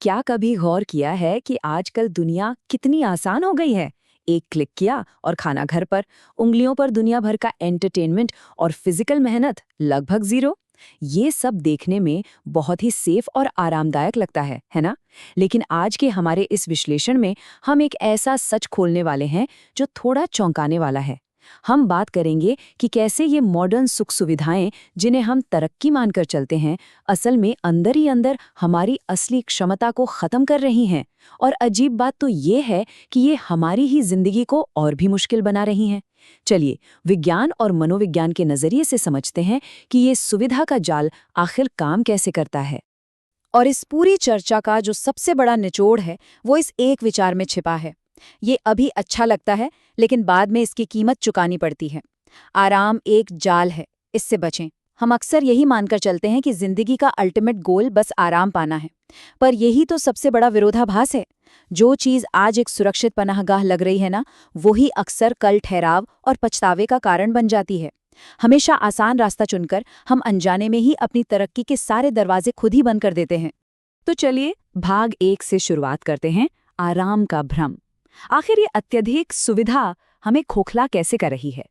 क्या कभी गौर किया है कि आजकल दुनिया कितनी आसान हो गई है? एक क्लिक किया और खाना घर पर, उंगलियों पर दुनिया भर का एंटरटेनमेंट और फिजिकल मेहनत लगभग जीरो। ये सब देखने में बहुत ही सेफ और आरामदायक लगता है ना? लेकिन आज के हमारे इस विश्लेषण में हम एक ऐसा सच खोलने वाले हैं जो थोड़ा चौंकाने वाला है। हम बात करेंगे कि कैसे ये मॉडर्न सुख सुविधाएं, जिन्हें हम तरक्की मानकर चलते हैं, असल में अंदर ही अंदर हमारी असली क्षमता को खत्म कर रही हैं। और अजीब बात तो ये है कि ये हमारी ही जिंदगी को और भी मुश्किल बना रही हैं। चलिए विज्ञान और मनोविज्ञान के नजरिए से समझते हैं कि ये सुविधा का जाल आखिर काम कैसे करता है। और इस पूरी चर्चा का जो सबसे बड़ा निचोड़ है वो इस एक विचार में छिपा है। ये अभी अच्छा लगता है, लेकिन बाद में इसकी कीमत चुकानी पड़ती है। आराम एक जाल है, इससे बचें। हम अक्सर यही मानकर चलते हैं कि जिंदगी का अल्टीमेट गोल बस आराम पाना है, पर यही तो सबसे बड़ा विरोधाभास है। जो चीज़ आज एक सुरक्षित पनाहगाह लग रही है ना, वही अक्सर कल ठहराव और पछतावे का कारण बन जाती है। हमेशा आसान रास्ता चुनकर हम अनजाने में ही अपनी तरक्की के सारे दरवाजे खुद ही बंद कर देते हैं। तो चलिए भाग 1 से शुरुआत करते हैं, आराम का भ्रम। आखिर ये अत्यधिक सुविधा हमें खोखला कैसे कर रही है?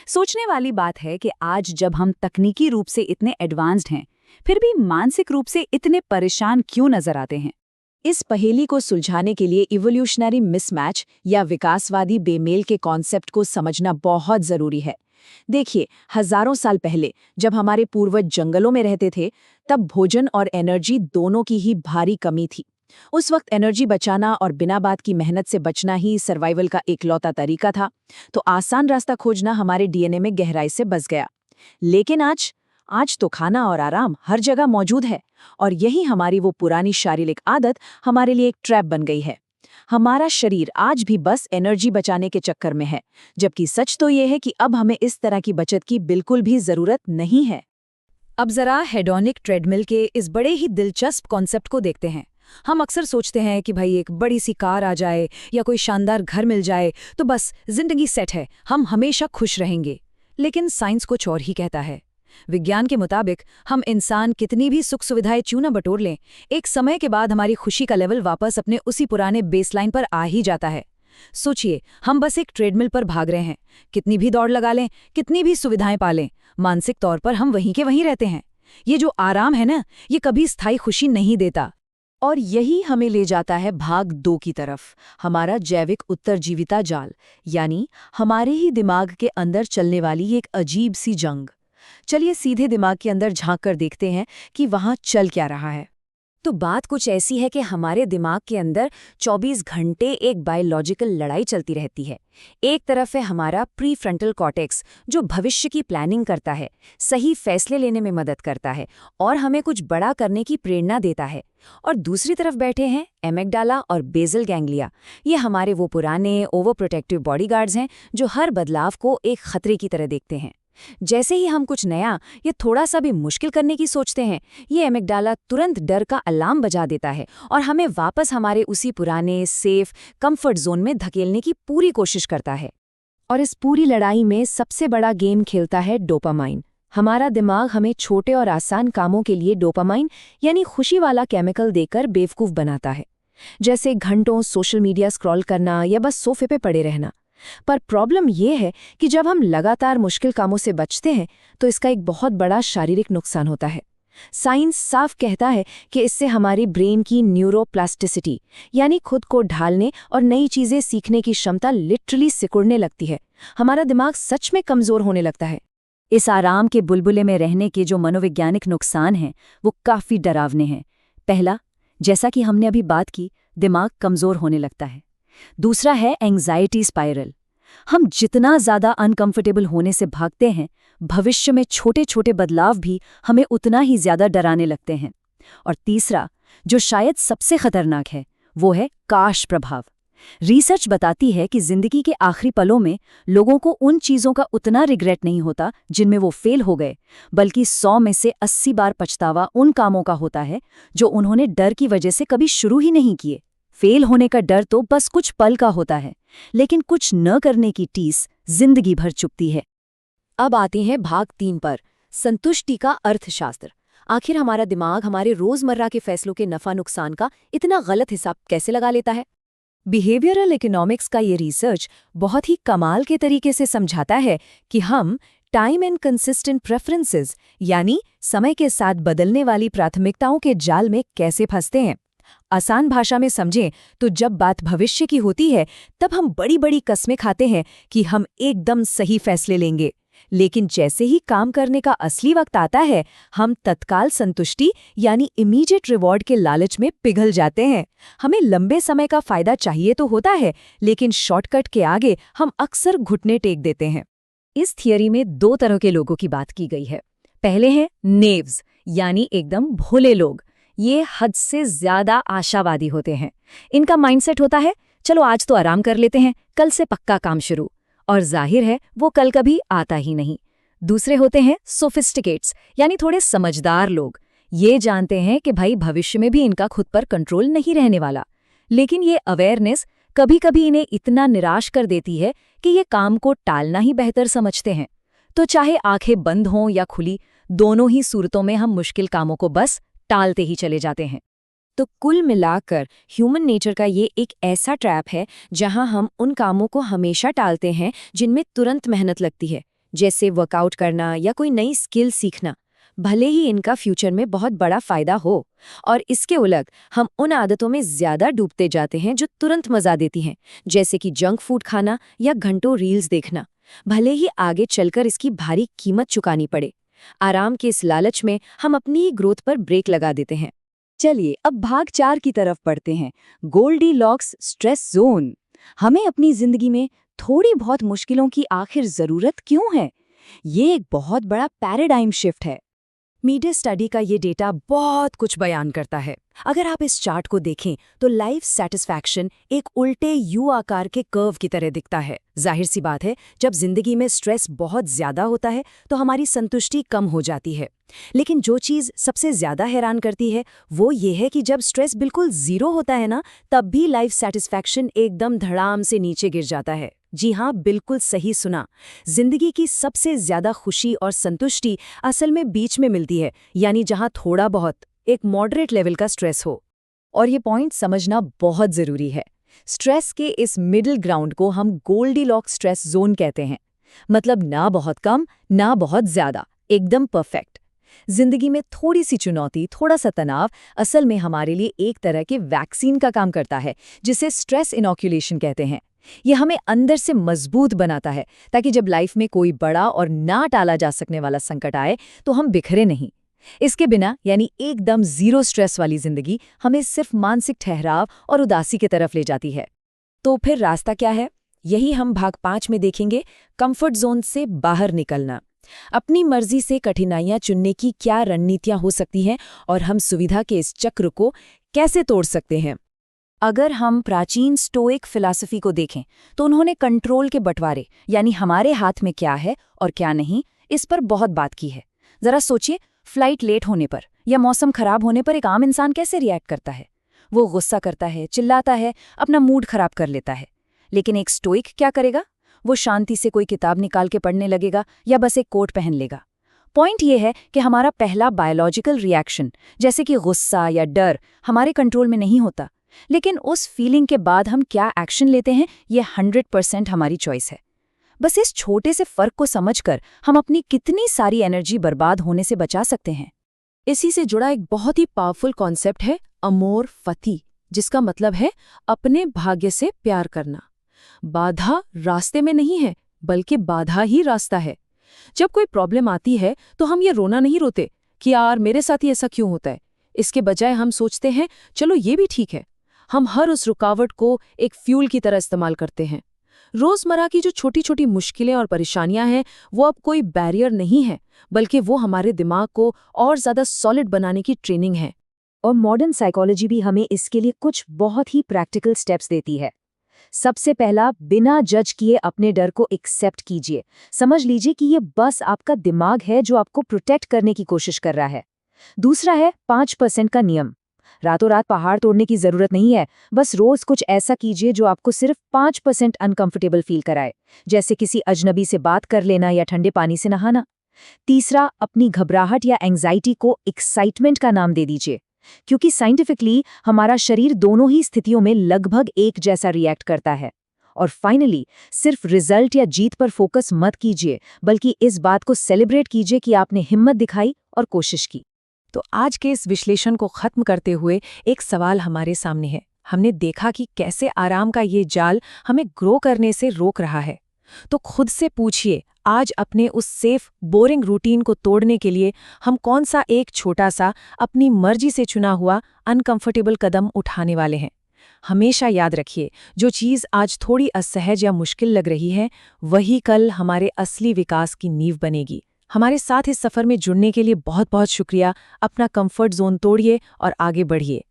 सोचने वाली बात है कि आज जब हम तकनीकी रूप से इतने एडवांस्ड हैं, फिर भी मानसिक रूप से इतने परेशान क्यों नजर आते हैं? इस पहेली को सुलझाने के लिए इवोल्यूशनरी मिसमैच या विकासवादी बेमेल के कॉन्सेप्ट को समझना बहुत जरूरी है। देखिए, हजारों साल पहले जब हमारे पूर्वज जंगलों में रहते थे, तब भोजन और एनर्जी दोनों की ही भारी कमी थी। उस वक्त एनर्जी बचाना और बिना बात की मेहनत से बचना ही सर्वाइवल का एकलौता तरीका था, तो आसान रास्ता खोजना हमारे डीएनए में गहराई से बस गया। लेकिन आज तो खाना और आराम हर जगह मौजूद है, और यही हमारी वो पुरानी शारीरिक आदत हमारे लिए एक ट्रैप बन गई है। हमारा शरीर आज भी बस एनर्जी बचाने के चक्कर में है, जबकि सच तो ये है कि अब हमें इस तरह की बचत की बिल्कुल भी जरूरत नहीं है। अब जरा हेडोनिक ट्रेडमिल के इस बड़े ही दिलचस्प कॉन्सेप्ट को देखते हैं। हम अक्सर सोचते हैं कि भाई एक बड़ी सी कार आ जाए या कोई शानदार घर मिल जाए तो बस जिंदगी सेट है, हम हमेशा खुश रहेंगे। लेकिन साइंस कुछ और ही कहता है। विज्ञान के मुताबिक हम इंसान कितनी भी सुख सुविधाएं क्यों न बटोर लें, एक समय के बाद हमारी खुशी का लेवल वापस अपने उसी पुराने बेसलाइन पर आ ही जाता है। सोचिए, हम बस एक ट्रेडमिल पर भाग रहे हैं, कितनी भी दौड़ लगा लें, कितनी भी सुविधाएं पा लें, मानसिक तौर पर हम वहीं के वहीं रहते हैं। ये जो आराम है ना, ये कभी स्थायी खुशी नहीं देता। और यही हमें ले जाता है भाग 2 की तरफ, हमारा जैविक उत्तरजीविता जाल, यानी हमारे ही दिमाग के अंदर चलने वाली एक अजीब सी जंग। चलिए सीधे दिमाग के अंदर झांक कर देखते हैं कि वहां चल क्या रहा है। तो बात कुछ ऐसी है कि हमारे दिमाग के अंदर 24 घंटे एक बायोलॉजिकल लड़ाई चलती रहती है। एक तरफ है हमारा प्रीफ्रंटल कॉर्टेक्स, जो भविष्य की प्लानिंग करता है, सही फैसले लेने में मदद करता है और हमें कुछ बड़ा करने की प्रेरणा देता है। और दूसरी तरफ बैठे हैं एमिगडाला और बेसल गैंग्लिया। ये हमारे वो पुराने ओवर प्रोटेक्टिव बॉडीगार्ड्स हैं जो हर बदलाव को एक खतरे की तरह देखते हैं। जैसे ही हम कुछ नया या थोड़ा सा भी मुश्किल करने की सोचते हैं, ये एमिगडाला तुरंत डर का अलार्म बजा देता है और हमें वापस हमारे उसी पुराने सेफ कंफर्ट जोन में धकेलने की पूरी कोशिश करता है। और इस पूरी लड़ाई में सबसे बड़ा गेम खेलता है डोपामाइन। हमारा दिमाग हमें छोटे और आसान कामों के लिए डोपामाइन यानी खुशी वाला केमिकल देकर बेवकूफ़ बनाता है, जैसे घंटों सोशल मीडिया स्क्रॉल करना या बस सोफे पे पड़े रहना। पर प्रॉब्लम ये है कि जब हम लगातार मुश्किल कामों से बचते हैं तो इसका एक बहुत बड़ा शारीरिक नुकसान होता है। साइंस साफ कहता है कि इससे हमारी ब्रेन की न्यूरोप्लास्टिसिटी यानी खुद को ढालने और नई चीजें सीखने की क्षमता लिटरली सिकुड़ने लगती है। हमारा दिमाग सच में कमजोर होने लगता है। इस आराम के बुलबुले में रहने के जो मनोवैज्ञानिक नुकसान हैं वो काफी डरावने हैं। पहला, जैसा कि हमने अभी बात की, दिमाग कमजोर होने लगता है। दूसरा है एंग्जाइटी स्पाइरल। हम जितना ज्यादा अनकंफर्टेबल होने से भागते हैं, भविष्य में छोटे छोटे बदलाव भी हमें उतना ही ज्यादा डराने लगते हैं। और तीसरा, जो शायद सबसे खतरनाक है, वो है काश प्रभाव। रिसर्च बताती है कि जिंदगी के आखिरी पलों में लोगों को उन चीजों का उतना रिग्रेट नहीं होता जिनमें वो फेल हो गए, बल्कि 100 में से 80 बार पछतावा उन कामों का होता है जो उन्होंने डर की वजह से कभी शुरू ही नहीं किए। फेल होने का डर तो बस कुछ पल का होता है, लेकिन कुछ न करने की टीस जिंदगी भर चुभती है। अब आते हैं भाग 3 पर, संतुष्टि का अर्थशास्त्र। आखिर हमारा दिमाग हमारे रोजमर्रा के फैसलों के नफा नुकसान का इतना गलत हिसाब कैसे लगा लेता है? बिहेवियरल इकोनॉमिक्स का ये रिसर्च बहुत ही कमाल के तरीके से समझाता है कि हम टाइम एंड कंसिस्टेंट प्रेफरेंसेस यानी समय के साथ बदलने वाली प्राथमिकताओं के जाल में कैसे फंसते हैं। आसान भाषा में समझें तो जब बात भविष्य की होती है तब हम बड़ी बड़ी कस्में खाते हैं कि हम एकदम सही फैसले लेंगे, लेकिन जैसे ही काम करने का असली वक्त आता है हम तत्काल संतुष्टि यानी इमीडिएट रिवॉर्ड के लालच में पिघल जाते हैं। हमें लंबे समय का फायदा चाहिए तो होता है, लेकिन शॉर्टकट के आगे हम अक्सर घुटने टेक देते हैं। इस थियरी में दो तरह के लोगों की बात की गई है। पहले हैं नेव्स यानी एकदम भोले लोग। ये हद से ज्यादा आशावादी होते हैं। इनका माइंडसेट होता है चलो आज तो आराम कर लेते हैं, कल से पक्का काम शुरू, और जाहिर है वो कल कभी आता ही नहीं। दूसरे होते हैं सोफिस्टिकेट्स यानी थोड़े समझदार लोग। ये जानते हैं कि भाई भविष्य में भी इनका खुद पर कंट्रोल नहीं रहने वाला, लेकिन ये अवेयरनेस कभी कभी इन्हें इतना निराश कर देती है कि ये काम को टालना ही बेहतर समझते हैं। तो चाहे आंखें बंद हों या खुली, दोनों ही सूरतों में हम मुश्किल कामों को बस टालते ही चले जाते हैं। तो कुल मिलाकर ह्यूमन नेचर का ये एक ऐसा ट्रैप है जहां हम उन कामों को हमेशा टालते हैं जिनमें तुरंत मेहनत लगती है, जैसे वर्कआउट करना या कोई नई स्किल सीखना, भले ही इनका फ्यूचर में बहुत बड़ा फायदा हो। और इसके उलट हम उन आदतों में ज्यादा डूबते जाते हैं जो तुरंत मजा देती हैं, जैसे कि जंक फूड खाना या घंटों रील्स देखना, भले ही आगे चलकर इसकी भारी कीमत चुकानी पड़े। आराम के इस लालच में हम अपनी ही ग्रोथ पर ब्रेक लगा देते हैं। चलिए अब भाग 4 की तरफ बढ़ते हैं, गोल्डीलॉक्स स्ट्रेस जोन। हमें अपनी जिंदगी में थोड़ी बहुत मुश्किलों की आखिर जरूरत क्यों है? ये एक बहुत बड़ा पैराडाइम शिफ्ट है। मीडिया स्टडी का ये डेटा बहुत कुछ बयान करता है। अगर आप इस चार्ट को देखें तो लाइफ सेटिस्फैक्शन एक उल्टे यू आकार के कर्व की तरह दिखता है। जाहिर सी बात है, जब जिंदगी में स्ट्रेस बहुत ज्यादा होता है तो हमारी संतुष्टि कम हो जाती है। लेकिन जो चीज़ सबसे ज्यादा हैरान करती है वो ये है कि जब स्ट्रेस बिल्कुल जीरो होता है ना, तब भी लाइफ सेटिस्फैक्शन एकदम धड़ाम से नीचे गिर जाता है। जी हाँ, बिल्कुल सही सुना। जिंदगी की सबसे ज्यादा खुशी और संतुष्टि असल में बीच में मिलती है, यानी जहाँ थोड़ा बहुत एक मॉडरेट लेवल का स्ट्रेस हो। और ये पॉइंट समझना बहुत जरूरी है। स्ट्रेस के इस मिडिल ग्राउंड को हम गोल्डीलॉक्स स्ट्रेस जोन कहते हैं। मतलब ना बहुत कम ना बहुत ज्यादा, एकदम परफेक्ट। जिंदगी में थोड़ी सी चुनौती, थोड़ा सा तनाव असल में हमारे लिए एक तरह के वैक्सीन का काम करता है, जिसे स्ट्रेस इनॉक्यूलेशन कहते हैं। ये हमें अंदर से मजबूत बनाता है ताकि जब लाइफ में कोई बड़ा और ना टाला जा सकने वाला संकट आए तो हम बिखरे नहीं। इसके बिना यानी एकदम जीरो स्ट्रेस वाली जिंदगी हमें सिर्फ मानसिक ठहराव और उदासी की तरफ ले जाती है। तो फिर रास्ता क्या है? यही हम भाग 5 में देखेंगे, कंफर्ट जोन से बाहर निकलना। अपनी मर्जी से कठिनाइयां चुनने की क्या रणनीतियां हो सकती हैं और हम सुविधा के इस चक्र को कैसे तोड़ सकते हैं। अगर हम प्राचीन स्टोइक फिलॉसफी को देखें तो उन्होंने कंट्रोल के बंटवारे यानी हमारे हाथ में क्या है और क्या नहीं, इस पर बहुत बात की है। जरा सोचिए, फ्लाइट लेट होने पर या मौसम खराब होने पर एक आम इंसान कैसे रिएक्ट करता है? वो गुस्सा करता है, चिल्लाता है, अपना मूड खराब कर लेता है। लेकिन एक स्टोइक क्या करेगा? वो शांति से कोई किताब निकाल के पढ़ने लगेगा या बस एक कोट पहन लेगा। पॉइंट ये है कि हमारा पहला बायोलॉजिकल रिएक्शन जैसे कि गुस्सा या डर हमारे कंट्रोल में नहीं होता, लेकिन उस फीलिंग के बाद हम क्या एक्शन लेते हैं ये 100% हमारी चॉइस है। बस इस छोटे से फर्क को समझकर हम अपनी कितनी सारी एनर्जी बर्बाद होने से बचा सकते हैं। इसी से जुड़ा एक बहुत ही पावरफुल कॉन्सेप्ट है अमोर फती, जिसका मतलब है अपने भाग्य से प्यार करना। बाधा रास्ते में नहीं है, बल्कि बाधा ही रास्ता है। जब कोई प्रॉब्लम आती है तो हम ये रोना नहीं रोते कि यार मेरे साथ ही ऐसा क्यों होता है। इसके बजाय हम सोचते हैं चलो ये भी ठीक है। हम हर उस रुकावट को एक फ्यूल की तरह इस्तेमाल करते हैं। रोजमर्रा की जो छोटी छोटी मुश्किलें और परेशानियां हैं वो अब कोई बैरियर नहीं है, बल्कि वो हमारे दिमाग को और ज्यादा सॉलिड बनाने की ट्रेनिंग है। और मॉडर्न साइकोलॉजी भी हमें इसके लिए कुछ बहुत ही प्रैक्टिकल स्टेप्स देती है। सबसे पहला, बिना जज किए अपने डर को एक्सेप्ट कीजिए। समझ लीजिए कि ये बस आपका दिमाग है जो आपको प्रोटेक्ट करने की कोशिश कर रहा है। दूसरा है 5% का नियम। रातों रात पहाड़ तोड़ने की जरूरत नहीं है, बस रोज कुछ ऐसा कीजिए जो आपको सिर्फ 5% अनकंफर्टेबल फील कराए, जैसे किसी अजनबी से बात कर लेना या ठंडे पानी से नहाना। तीसरा, अपनी घबराहट या एंग्जाइटी को एक्साइटमेंट का नाम दे दीजिए, क्योंकि साइंटिफिकली हमारा शरीर दोनों ही स्थितियों में लगभग एक जैसा रिएक्ट करता है। और फाइनली, सिर्फ रिजल्ट या जीत पर फोकस मत कीजिए, बल्कि इस बात को सेलिब्रेट कीजिए कि आपने हिम्मत दिखाई और कोशिश की। तो आज के इस विश्लेषण को खत्म करते हुए एक सवाल हमारे सामने है। हमने देखा कि कैसे आराम का ये जाल हमें ग्रो करने से रोक रहा है। तो खुद से पूछिए, आज अपने उस सेफ, बोरिंग रूटीन को तोड़ने के लिए हम कौन सा एक छोटा सा, अपनी मर्जी से चुना हुआ अनकंफर्टेबल कदम उठाने वाले हैं। हमेशा याद रखिए, जो चीज़ आज थोड़ी असहज या मुश्किल लग रही है, वही कल हमारे असली विकास की नींव बनेगी। हमारे साथ इस सफ़र में जुड़ने के लिए बहुत बहुत शुक्रिया। अपना कंफर्ट जोन तोड़िए और आगे बढ़िए।